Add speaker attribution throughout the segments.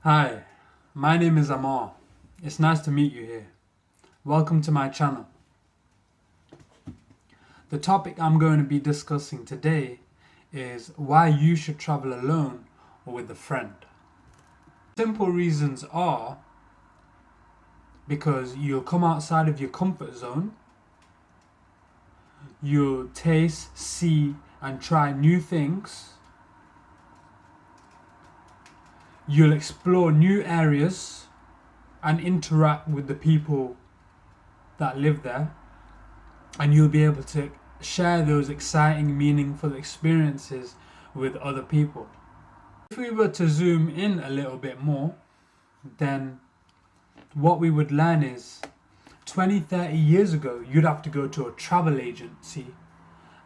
Speaker 1: Hi, my name is Amar. It's nice to meet you here. Welcome to my channel. The topic I'm going to be discussing today is why you should travel alone or with a friend. Simple reasons are because you'll come outside of your comfort zone, you'll taste, see, and try new things, you'll explore new areas and interact with the people that live there, and you'll be able to share those exciting, meaningful experiences with other people. If we were to zoom in a little bit more, then what we would learn is 20, 30 years ago, you'd have to go to a travel agency,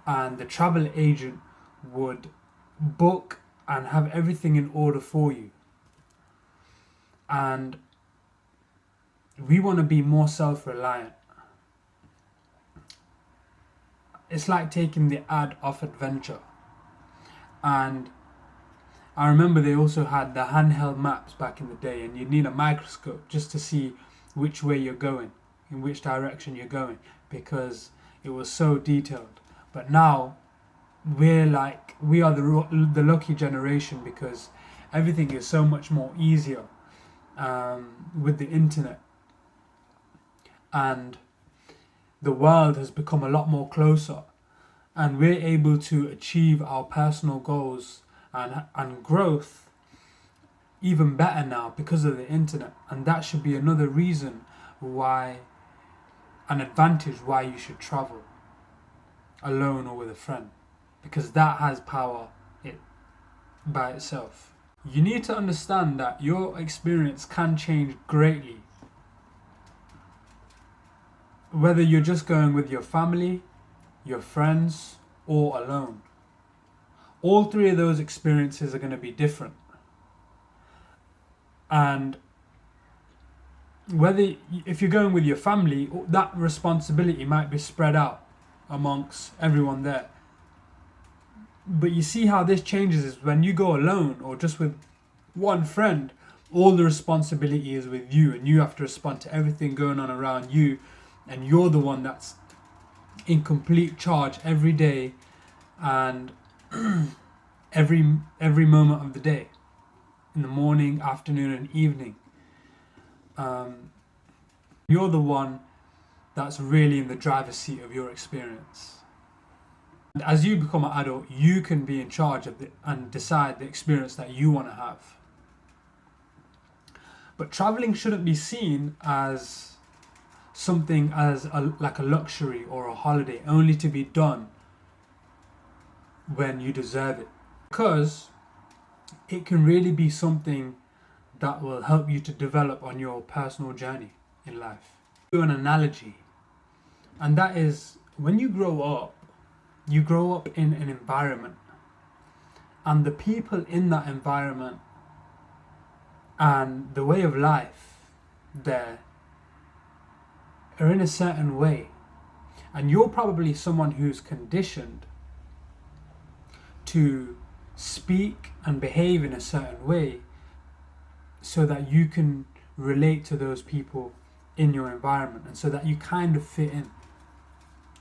Speaker 1: and the travel agent would book and have everything in order for you. And we want to be more self-reliant. It's like taking the ad off adventure. And I remember they also had the handheld maps back in the day, and you'd need a microscope just to see which way you're going, in which direction you're going, because it was so detailed. But now we are the lucky generation, because everything is so much more easier with the internet, and the world has become a lot more closer, and we're able to achieve our personal goals and growth even better now because of the internet. And that should be another reason why, an advantage why you should travel alone or with a friend, because that has power by itself. You need to understand that your experience can change greatly, whether you're just going with your family, your friends, or alone. All three of those experiences are going to be different. And if you're going with your family, that responsibility might be spread out amongst everyone there. But you see how this changes is when you go alone or just with one friend, all the responsibility is with you, and you have to respond to everything going on around you, and you're the one that's in complete charge every day and every moment of the day, in the morning, afternoon, and evening. You're the one that's really in the driver's seat of your experience. And as you become an adult, you can be in charge of and decide the experience that you want to have. But traveling shouldn't be seen as something like a luxury or a holiday only to be done when you deserve it, because it can really be something that will help you to develop on your personal journey in life. Do an analogy, and that is, when you grow up in an environment, and the people in that environment and the way of life there are in a certain way, and you're probably someone who's conditioned to speak and behave in a certain way so that you can relate to those people in your environment, and so that you kind of fit in.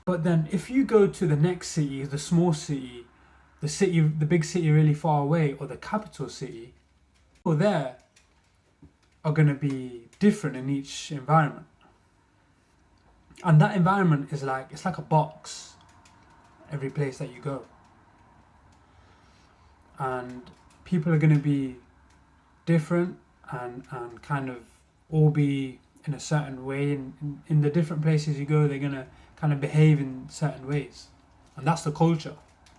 Speaker 1: But then if you go to the next city, the small city, the big city really far away, or the capital city, people there are going to be different in each environment. And that environment is it's like a box every place that you go. And people are going to be different and kind of all be in a certain way. And in the different places you go, they're going to kind of behave in certain ways. And that's the culture.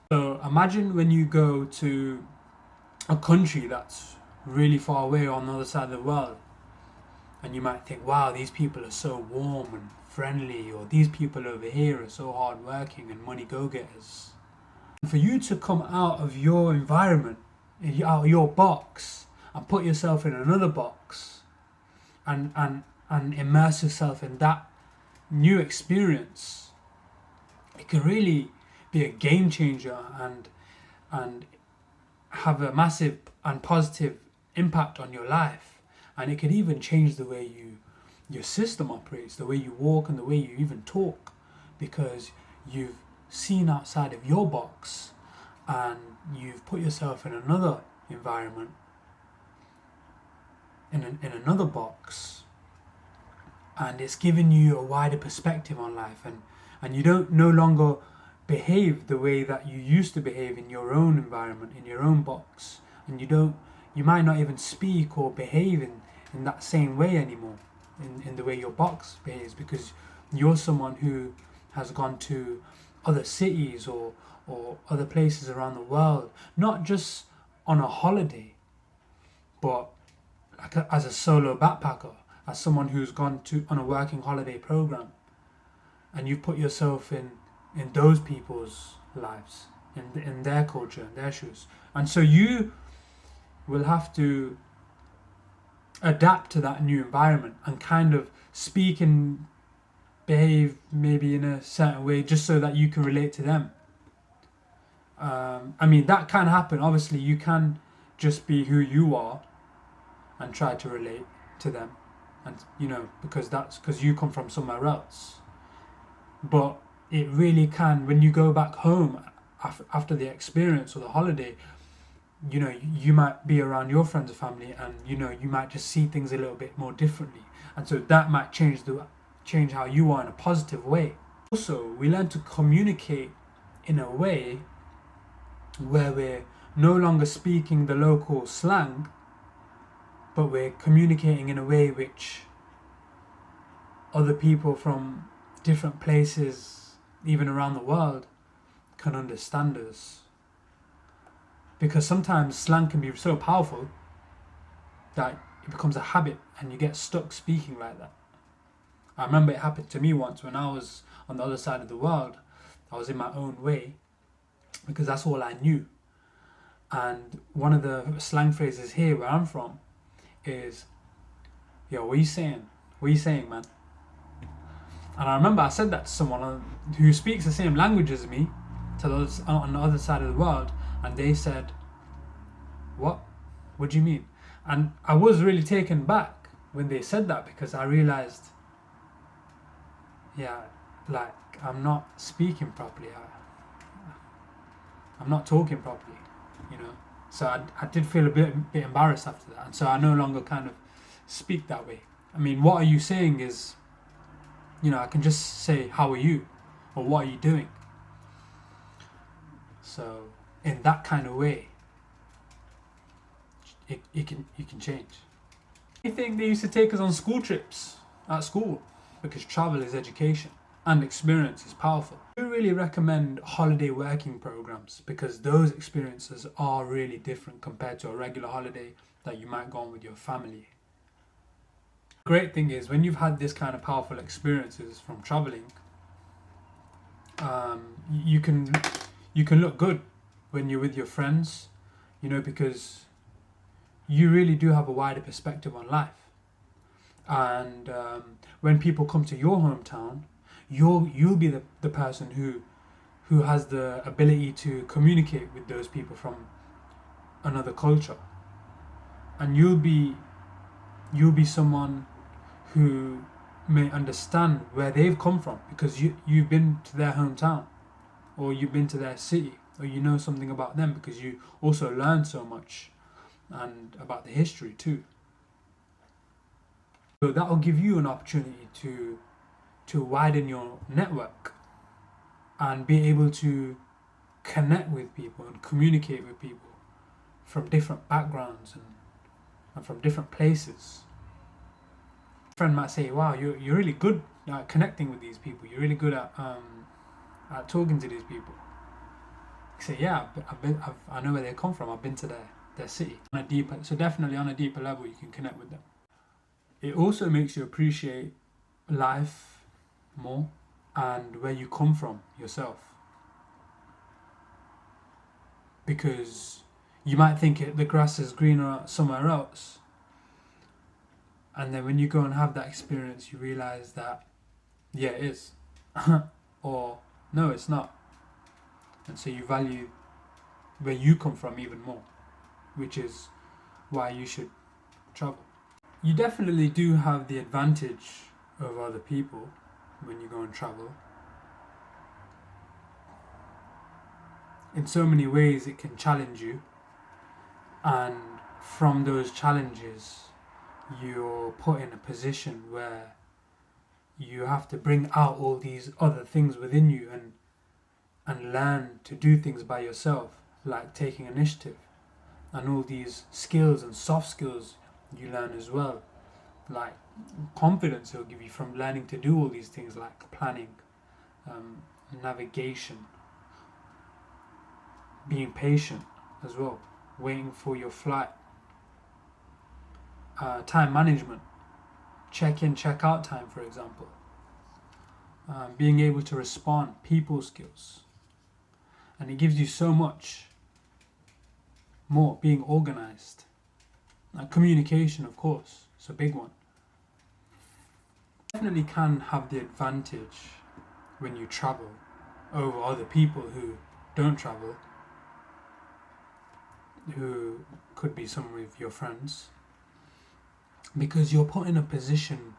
Speaker 1: So imagine when you go to a country that's really far away on the other side of the world, and you might think, wow, these people are so warm and friendly, or these people over here are so hardworking and money go-getters. And for you to come out of your environment, out of your box, and put yourself in another box, and immerse yourself in that new experience, it can really be a game changer and have a massive and positive impact on your life, and it could even change the way your system operates, the way you walk and the way you even talk, because you've seen outside of your box and you've put yourself in another environment, in another box, and it's given you a wider perspective on life, and you don't no longer behave the way that you used to behave in your own environment, in your own box, and you might not even speak or behave in that same way anymore, in the way your box behaves, because you're someone who has gone to other cities or other places around the world, not just on a holiday, but as a solo backpacker, as someone who's gone on a working holiday program, and you put yourself in those people's lives, in their culture, in their shoes, and so you will have to adapt to that new environment and kind of speak and behave maybe in a certain way just so that you can relate to them. I mean, that can happen. Obviously, you can just be who you are and try to relate to them, and because you come from somewhere else. But it really can, when you go back home after the experience or the holiday, you might be around your friends and family, and you might just see things a little bit more differently, and so that might change how you are in a positive way. Also, we learn to communicate in a way where we're no longer speaking the local slang, but we're communicating in a way which other people from different places, even around the world, can understand us. Because sometimes slang can be so powerful that it becomes a habit and you get stuck speaking like that. I remember it happened to me once when I was on the other side of the world. I was in my own way because that's all I knew. And one of the slang phrases here where I'm from is, "Yo, what are you saying? What are you saying, man?" And I remember I said that to someone who speaks the same language as me, on the other side of the world, and they said, "What? What do you mean?" And I was really taken back when they said that, because I realized, like, I'm not speaking properly. I'm not talking properly, So I did feel a bit embarrassed after that, and so I no longer kind of speak that way. I mean, what are you saying is, I can just say, "How are you?" or "What are you doing?" So in that kind of way, it can change. I think they used to take us on school trips at school, because travel is education and experience is powerful. I do really recommend holiday working programs, because those experiences are really different compared to a regular holiday that you might go on with your family. The great thing is, when you've had this kind of powerful experiences from traveling, you can look good when you're with your friends, because you really do have a wider perspective on life. And when people come to your hometown, you'll be the person who has the ability to communicate with those people from another culture, and you'll be someone who may understand where they've come from, because you've been to their hometown, or you've been to their city, or you know something about them, because you also learn so much and about the history too. So that will give you an opportunity to widen your network and be able to connect with people and communicate with people from different backgrounds and from different places. A friend might say, "Wow, you're really good at connecting with these people. You're really good at talking to these people." I say, "Yeah, I know where they come from. I've been to their city." So definitely on a deeper level, you can connect with them. It also makes you appreciate life more and where you come from yourself, because you might think the grass is greener somewhere else, and then when you go and have that experience, you realize that, yeah, it is, or no, it's not, and so you value where you come from even more, which is why you should travel. You definitely do have the advantage over other people when you go and travel. In so many ways it can challenge you, and from those challenges you're put in a position where you have to bring out all these other things within you and learn to do things by yourself, like taking initiative, and all these skills and soft skills you learn as well, like confidence it'll give you from learning to do all these things like planning, navigation, being patient as well, waiting for your flight, time management, check-in, check-out time, for example, being able to respond, people skills, and it gives you so much more. Being organized, communication, of course, it's a big one. Definitely can have the advantage when you travel over other people who don't travel, who could be some of your friends, because you're put in a position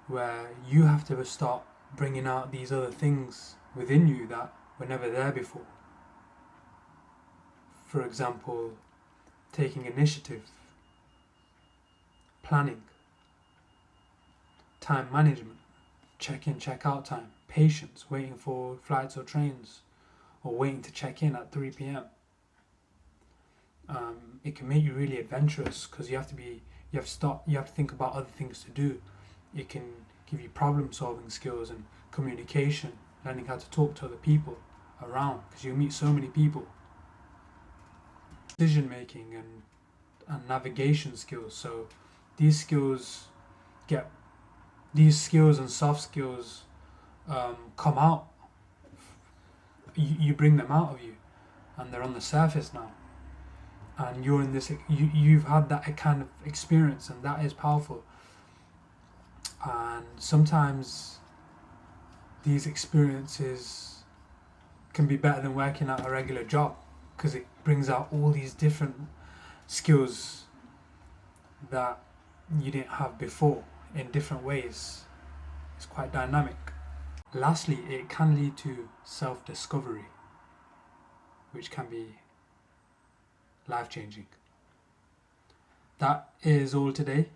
Speaker 1: where you have to start bringing out these other things within you that were never there before. For example, taking initiative, planning, time management, check-in, check-out time, patience, waiting for flights or trains, or waiting to check in at 3 p.m. It can make you really adventurous because you have to think about other things to do. It can give you problem-solving skills and communication, learning how to talk to other people around, because you meet so many people. Decision making and navigation skills. So these skills and soft skills come out. You bring them out of you, and they're on the surface now. And you're in this. You've had that kind of experience, and that is powerful. And sometimes these experiences can be better than working at a regular job, because it brings out all these different skills that you didn't have before in different ways. It's quite dynamic. Lastly, it can lead to self-discovery, which can be life-changing. That is all today.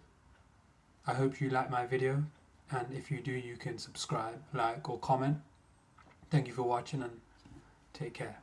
Speaker 1: I hope you like my video, and if you do, you can subscribe, like, or comment. Thank you for watching, and take care.